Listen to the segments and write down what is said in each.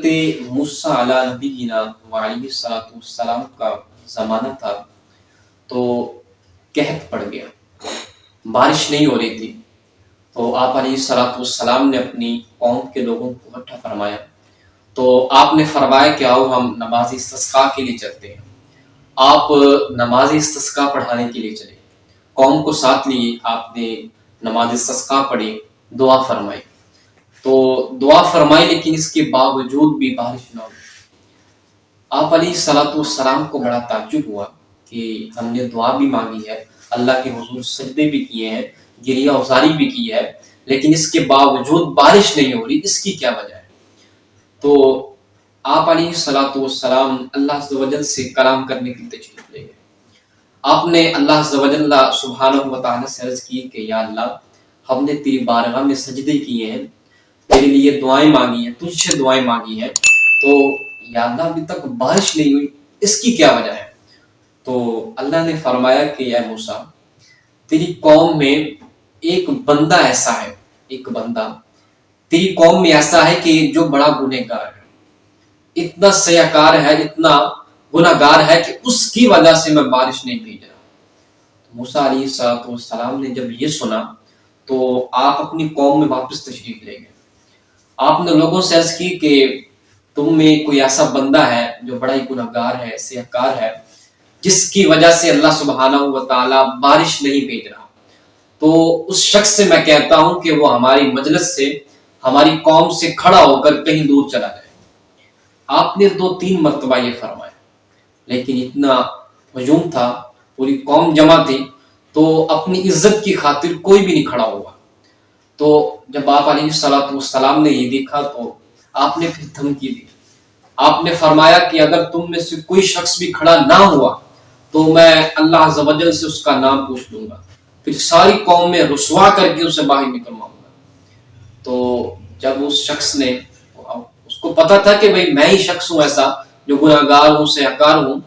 حضرت موسیٰ علیہ نبینا وعلیہ کا زمانہ تھا تو قحط پڑ گیا، بارش نہیں ہو رہی تھی۔ تو آپ علیہ السلام نے اپنی قوم کے لوگوں کو اکٹھا فرمایا، تو آپ نے فرمایا کہ آؤ ہم نماز استسقاء کے لیے چلتے ہیں۔ آپ نماز استسقاء پڑھانے کے لیے چلے، قوم کو ساتھ لیے، آپ نے نماز استسقاء پڑھی، دعا فرمائی۔ تو دعا فرمائی لیکن اس کے باوجود بھی بارش نہ ہوئی۔ آپ علیہ السلام کو بڑا تعجب ہوا کہ ہم نے دعا بھی مانگی ہے، اللہ کے حضور سجدے بھی کیے ہیں، گریہ ازاری بھی کی ہے، لیکن اس کے باوجود بارش نہیں ہو رہی، اس کی کیا وجہ ہے؟ تو آپ علیہ السلام اللہ عز و جل سے کلام کرنے کی تشریف لے گئے۔ آپ نے اللہ عز و جل سبحانہ و تعالیٰ سے عرض کی کہ یا اللہ، ہم نے تیری بارگاہ میں سجدے کیے ہیں، تیرے لیے دعائیں مانگی ہیں، تجھ سے دعائیں مانگی ہیں، تو یا اللہ ابھی تک بارش نہیں ہوئی، اس کی کیا وجہ ہے؟ تو اللہ نے فرمایا کہ اے موسیٰ، تیری قوم میں ایک بندہ ایسا ہے، ایک بندہ تیری قوم میں ایسا ہے کہ جو بڑا گنہگار ہے، اتنا سیاکار ہے، اتنا گنہگار ہے کہ اس کی وجہ سے میں بارش نہیں بھیج رہا۔ موسیٰ علیہ السلام نے جب یہ سنا تو آپ اپنی قوم میں واپس تشریف لے گئے۔ آپ نے لوگوں سے عرض کی کہ تم میں کوئی ایسا بندہ ہے جو بڑا ہی گنہگار ہے، سیاکار ہے، جس کی وجہ سے اللہ سبحانہ و تعالیٰ بارش نہیں بھیج رہا، تو اس شخص سے میں کہتا ہوں کہ وہ ہماری مجلس سے، ہماری قوم سے کھڑا ہو کر کہیں دور چلا جائے۔ آپ نے 2-3 مرتبہ یہ فرمایا، لیکن اتنا ہجوم تھا، پوری قوم جمع تھی، تو اپنی عزت کی خاطر کوئی بھی نہیں کھڑا ہوا۔ تو جب آپ علیہ السلام نے یہ دیکھا تو آپ نے پھر دھمکی دی۔ آپ نے فرمایا کہ اگر تم میں سے کوئی شخص بھی کھڑا نہ ہوا تو میں اللہ عز و جل سے اس کا نام پوچھ لوں گا، پھر ساری قوم میں رسوا کر کے اسے باہر نکلواؤں گا۔ تو جب اس شخص نے، اس کو پتا تھا کہ بھئی میں ہی شخص ہوں ایسا جو گناہگار ہوں، سیاکار ہوں،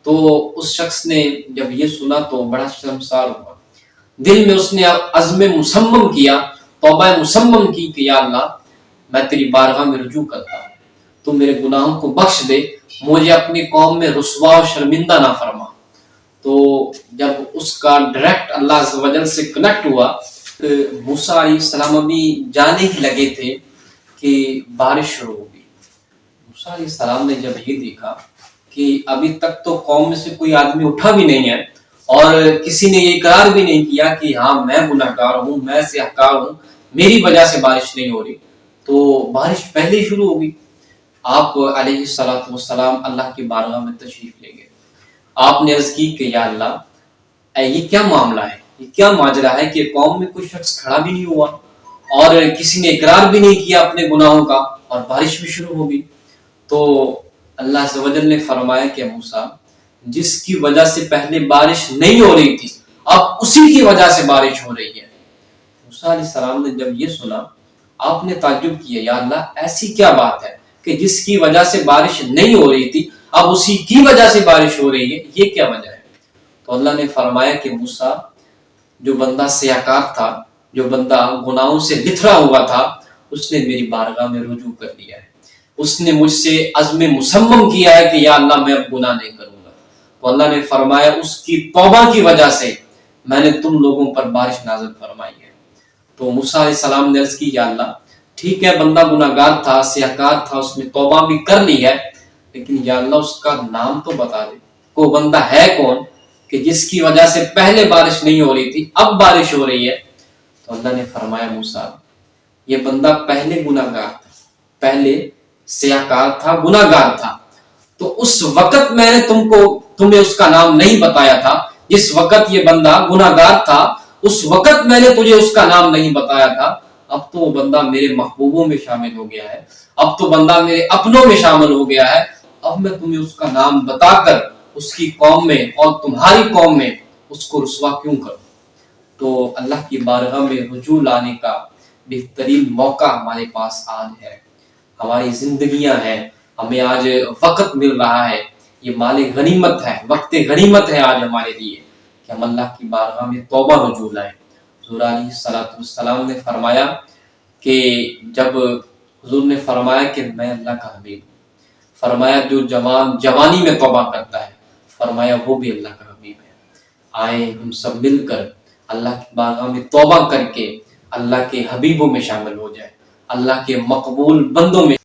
تو اس شخص نے جب یہ سنا تو بڑا شرمسار ہوا۔ دل میں اس نے عزم مصمم کیا، توبہ مصمم کی کہ یا اللہ، میں تیری بارگاہ میں رجوع کرتا ہوں، تو میرے گناہوں کو بخش دے، مجھے اپنی قوم میں رسوا و شرمندہ نہ فرما۔ تو جب اس کا ڈائریکٹ اللہ عز و جل سے کنیکٹ ہوا، موسیٰ علیہ السلام ابھی جانے ہی لگے تھے کہ بارش شروع ہو گئی۔ موسیٰ علیہ السلام نے جب یہ دیکھا کہ ابھی تک تو قوم میں سے کوئی آدمی اٹھا بھی نہیں ہے اور کسی نے یہ اقرار بھی نہیں کیا کہ ہاں میں گنہگار ہوں، میں سیاکار ہوں، میری وجہ سے بارش نہیں ہو رہی، تو بارش پہلے ہی شروع ہو گئی۔ آپ علیہ السلام اللہ کی بارگاہ میں تشریف لے گئے۔ آپ نے عرض کی کہ یا اللہ، یہ کیا معاملہ ہے، یہ کیا ماجرا ہے کہ قوم میں کوئی شخص کھڑا بھی نہیں ہوا اور کسی نے اقرار بھی نہیں کیا اپنے گناہوں کا، اور بارش بھی شروع ہو گئی۔ تو اللہ عز و جل نے فرمایا کہ موسیٰ، جس کی وجہ سے پہلے بارش نہیں ہو رہی تھی، اب اسی کی وجہ سے بارش ہو رہی ہے۔ موسیٰ علیہ السلام نے جب یہ سنا، آپ نے تعجب کیا، یا اللہ ایسی کیا بات ہے کہ جس کی وجہ سے بارش نہیں ہو رہی تھی، اب اسی کی وجہ سے بارش ہو رہی ہے، یہ کیا وجہ ہے؟ تو اللہ نے فرمایا کہ موسیٰ، جو بندہ سیاکار تھا، جو بندہ گناہوں سے لتھڑا ہوا تھا، اس نے میری بارگاہ میں رجوع کر لیا ہے، اس نے مجھ سے عزم مصمم کیا ہے کہ یا اللہ میں اب گناہ نہیں کروں گا۔ تو اللہ نے فرمایا اس کی توبہ کی وجہ سے میں نے تم لوگوں پر بارش نازل فرمائی ہے۔ تو موسیٰ علیہ السلام نے عرض کی، یا اللہ ٹھیک ہے، بندہ گناہگار تھا، سیاکار تھا، اس نے توبہ بھی کر لی ہے، لیکن یا اللہ اس کا نام تو بتا دے، وہ بندہ ہے کون کہ جس کی وجہ سے پہلے بارش نہیں ہو رہی تھی، اب بارش ہو رہی ہے؟ تو اللہ نے فرمایا موسیٰ، یہ بندہ پہلے گناہگار تھا، پہلے سیاکار تھا، گناہگار تھا، تو اس وقت میں نے تمہیں اس کا نام نہیں بتایا تھا، جس وقت یہ بندہ گناہگار تھا اس وقت میں نے تجھے اس کا نام نہیں بتایا تھا۔ اب تو وہ بندہ میرے محبوبوں میں شامل ہو گیا ہے، اب تو بندہ میرے اپنوں میں شامل ہو گیا ہے، اب میں تمہیں اس کا نام بتا کر اس کی قوم میں اور تمہاری قوم میں اس کو رسوا کیوں کروں؟ تو اللہ کی بارگاہ میں رجوع لانے کا بہترین موقع ہمارے پاس آج ہے، ہماری زندگیاں ہیں، ہمیں آج وقت مل رہا ہے، یہ مال غنیمت ہے، وقت غنیمت ہے آج ہمارے لیے کہ ہم اللہ کی بارگاہ میں توبہ رجوع لائیں۔ حضور علیہ السلام نے فرمایا کہ جب حضور نے فرمایا کہ میں اللہ کا حبیب ہوں. فرمایا جو جوانی میں توبہ کرتا ہے، فرمایا وہ بھی اللہ کا حبیب ہے. آئے ہم سب مل کر اللہ کی بارگاہ میں توبہ کر کے اللہ کے حبیبوں میں شامل ہو جائے، اللہ کے مقبول بندوں میں